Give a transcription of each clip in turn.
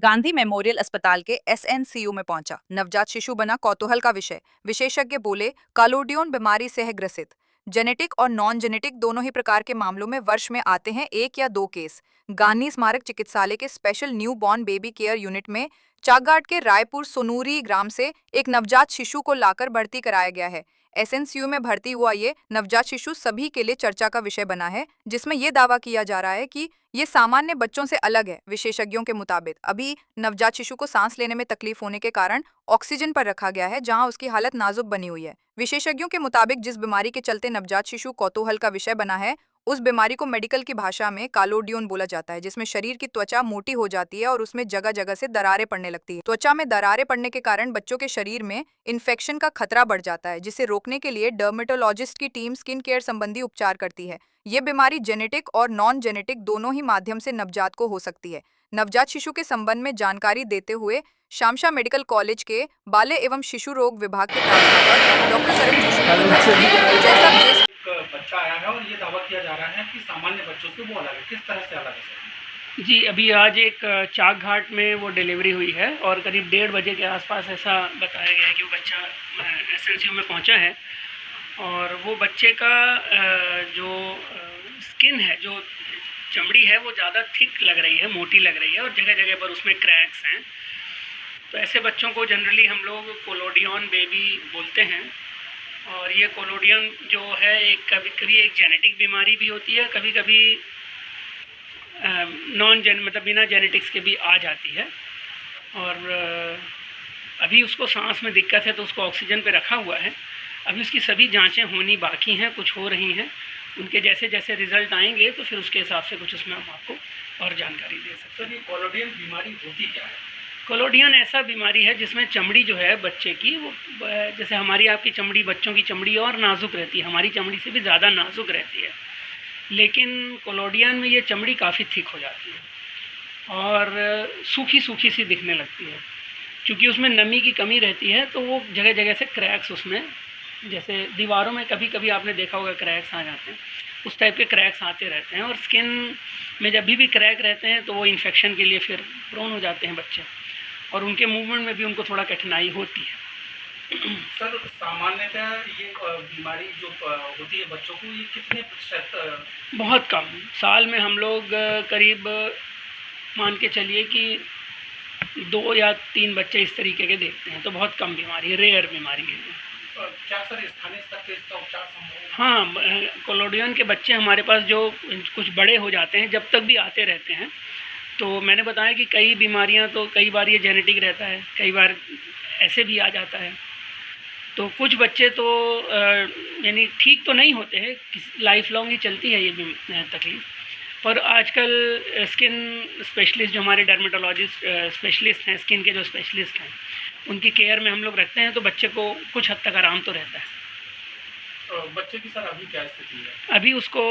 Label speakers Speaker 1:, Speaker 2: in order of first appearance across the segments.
Speaker 1: Gandhi memorial अस्पताल के SNCU में पहुंचा। नवजात शिशु बना कौतूहल का विषय। विशेषज्ञ बोले, कालोडियन बीमारी से है ग्रसित। जेनेटिक और नॉन जेनेटिक दोनों ही प्रकार के मामलों में वर्ष में आते हैं 1 या 2 केस। गांधी स्मारक चिकित्सालय के special new born baby care unit में चाकघाट के रायपुर सोनूरी ग्राम से एक नवजात शिशु को लाकर भर्ती कराया गया है। एसएनसीयू में भर्ती हुआ ये नवजात शिशु सभी के लिए चर्चा का विषय बना है, जिसमें यह दावा किया जा रहा है कि ये सामान्य बच्चों से अलग है। विशेषज्ञों के मुताबिक अभी नवजात शिशु को सांस लेने में तकलीफ होने के कारण ऑक्सीजन पर रखा गया है, जहां उसकी हालत नाजुक बनी हुई है। विशेषज्ञों के मुताबिक जिस बीमारी के चलते नवजात शिशु कौतूहल का विषय बना है, उस बीमारी को मेडिकल की भाषा में कालोडियन बोला जाता है, जिसमें शरीर की त्वचा मोटी हो जाती है और उसमें जगह जगह से दरारें पड़ने लगती है। त्वचा में दरारें पड़ने के कारण बच्चों के शरीर में इन्फेक्शन का खतरा बढ़ जाता है, जिसे रोकने के लिए डर्मेटोलॉजिस्ट की टीम स्किन केयर संबंधी उपचार करती है। ये बीमारी जेनेटिक और नॉन जेनेटिक दोनों ही माध्यम से नवजात को हो सकती है। नवजात शिशु के संबंध में जानकारी देते हुए शामशा मेडिकल कॉलेज के बाल्य एवं शिशु रोग विभाग के प्राध्यापक डॉक्टर करण जोशी ने बताया कि जैसा
Speaker 2: एक बच्चा आया है और ये दावा किया जा रहा है कि सामान्य बच्चों से वो अलग है। किस तरह से अलग है सर?
Speaker 3: जी, अभी आज एक चाक घाट में वो डिलीवरी हुई है और करीब 1:30 बजे के आसपास ऐसा बताया गया है कि वो बच्चा एसएनसीयू में पहुंचा है। और वो बच्चे का जो स्किन है, जो चमड़ी है, वो ज़्यादा थिक लग रही है, मोटी लग रही है और जगह जगह पर उसमें क्रैक्स हैं। तो ऐसे बच्चों को जनरली हम लोग कोलोडियन बेबी बोलते हैं। और ये कोलोडियन जो है, एक कभी कभी एक जेनेटिक बीमारी भी होती है, कभी कभी मतलब बिना जेनेटिक्स के भी आ जाती है। और अभी उसको सांस में दिक्कत है तो उसको ऑक्सीजन पे रखा हुआ है। अभी उसकी सभी जांचें होनी बाकी हैं, कुछ हो रही हैं। उनके जैसे जैसे रिज़ल्ट आएंगे तो फिर उसके हिसाब से कुछ उसमें हम आपको और जानकारी दे सकते हैं।
Speaker 2: सर, ये कोलोडियन बीमारी होती क्या है?
Speaker 3: कोलोडियन ऐसा बीमारी है जिसमें चमड़ी जो है बच्चे की, वो जैसे हमारी आपकी चमड़ी, बच्चों की चमड़ी और नाजुक रहती है, हमारी चमड़ी से भी ज़्यादा नाजुक रहती है। लेकिन कोलोडियन में ये चमड़ी काफ़ी थिक हो जाती है और सूखी सूखी सी दिखने लगती है। क्योंकि उसमें नमी की कमी रहती है तो वो जगह जगह से क्रैक्स, उसमें जैसे दीवारों में कभी कभी आपने देखा होगा क्रैक्स आ जाते हैं, उस टाइप के क्रैक्स आते रहते हैं। और स्किन में जब भी क्रैक रहते हैं तो वो इन्फेक्शन के लिए फिर प्रोन हो जाते हैं बच्चे, और उनके मूवमेंट में भी उनको थोड़ा कठिनाई होती है।
Speaker 2: सर, सामान्यतः ये बीमारी जो होती है बच्चों को, ये कितने प्रतिशत?
Speaker 3: बहुत कम। साल में हम लोग करीब मान के चलिए कि 2 या 3 बच्चे इस तरीके के देखते हैं। तो बहुत कम बीमारी है, रेयर बीमारी है।
Speaker 2: क्या सर स्थानीय स्तर पर इसका उपचार संभव है?
Speaker 3: हाँ, कोलोडियन के बच्चे हमारे पास जो कुछ बड़े हो जाते हैं, जब तक भी आते रहते हैं। तो मैंने बताया कि कई बीमारियां तो कई बार ये जेनेटिक रहता है, कई बार ऐसे भी आ जाता है। तो कुछ बच्चे तो यानी ठीक तो नहीं होते हैं, लाइफ लॉन्ग ही चलती है ये तकलीफ़। पर आजकल स्किन स्पेशलिस्ट, जो हमारे डर्मेटोलॉजिस्ट स्पेशलिस्ट हैं, स्किन के जो स्पेशलिस्ट हैं, उनकी केयर में हम लोग रखते हैं, तो बच्चे को कुछ हद तक आराम तो रहता है।
Speaker 2: बच्चे की सर अभी क्या स्थिति है?
Speaker 3: अभी उसको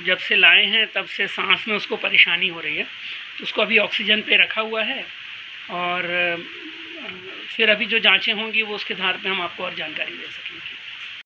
Speaker 3: जब से लाए हैं तब से सांस में उसको परेशानी हो रही है, तो उसको अभी ऑक्सीजन पे रखा हुआ है। और फिर अभी जो जांचें होंगी वो उसके आधार पे हम आपको और जानकारी दे सकेंगे।